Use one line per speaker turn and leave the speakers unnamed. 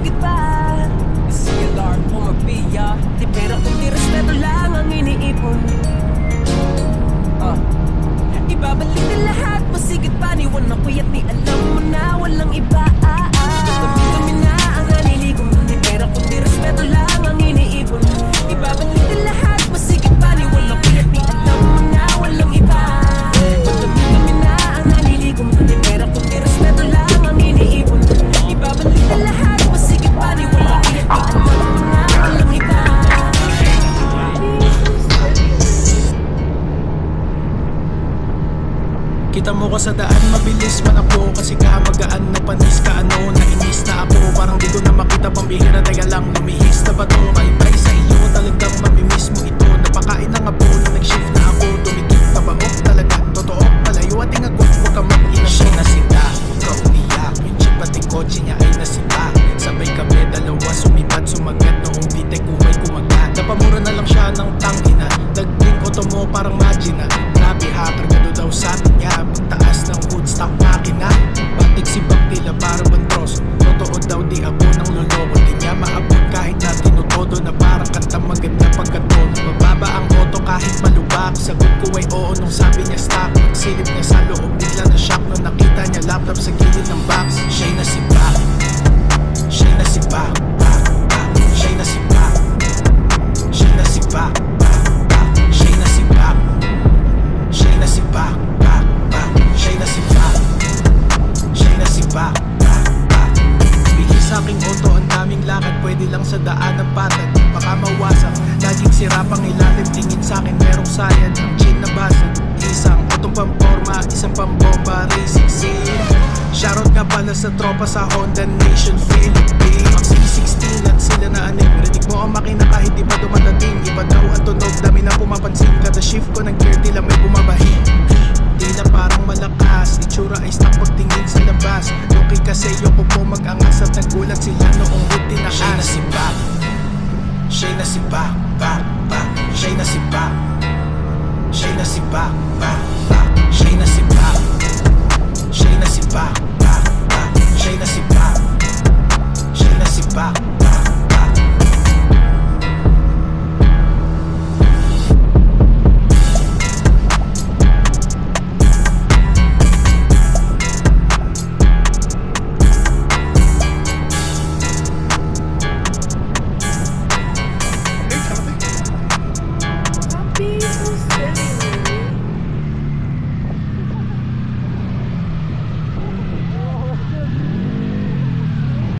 masigit pa. CLR o mabiya, di pera kundi respeto lang ang iniipon. Ibabalik na lahat, masigit pa. Niwan na kuya't ni alam mo na walang iba. Kami na ang naliligon, di pera kundi respeto lang ang iniipon. Ibabalik na lahat, masigit pa. Niwan na kuya't ni alam mo na walang iba. Kami na ang naliligon, di pera kundi respeto lang ang iniipon. Ibabalik na lahat, masigit pa. Niwan na kuya't ni alam mo na walang iba.
Kita mo ko sa daan, mabilis man ako. Kasi magaan na panis ka ano. Nainis na ako, parang di ko na makita pambihira. Teka lang, lumihis na ba to? Bye-bye sa iyo, talagang mamimiss mo ito. Napakain na nga po, na nag-shift na ako. Tumikip na ba? Talaga, totoo. Palayo ating ako, huwag ka mag-ina. Siya nasita, ikaw umiyak. Yung jeep pati kotse niya ay nasita. Sabay kami, dalawa sumipat, sumagat. Noong bitek umay kumagat. Napamura na lang siya ng tangina. Nag-blink auto mo, parang magina. Grabe ha, kargado daw sa atin niya. Pagtaas ng woodstock makina. Batik si Baktila para bandros. Totoo daw di ako ng loloko. Di niya maabot kahit na tinutodo. Na parang kanta maganda pagkatono. Mababa ang auto kahit malubak. Sagot ko ay oo nung sabi niya stop. Magsilip niya sa loob, bigla na shock. Nung nakita niya laptop sa gilid ng box. Siya'y nasipa, siya'y nasipa, siya'y nasipa, siya'y nasipa, siya'y nasipa, siya'y nasipa, siya'y nasipa, siya'y nasipa. Bigay sa aking auto, ang daming lakad. Pwede lang sa daan ng patag, baka mawasak. Laging sira pang ilalim, tingin sa akin merong sayad. Ang chin na basag, isang autong pamporma, isang pambomba, racing scene. Shoutout nga pala sa tropa sa Honda Nation Philippines. Ang C16 at sila na anim. Rinig mo ang makina kahit di pa dumadating. Iba daw ang tunog, dami na pumapansin. Kada shift ko ng gear, tila may bumabahin. Tila parang malakas, itsura ay stock pagtingin sa labas. Okay kasi yung po mag-angas sa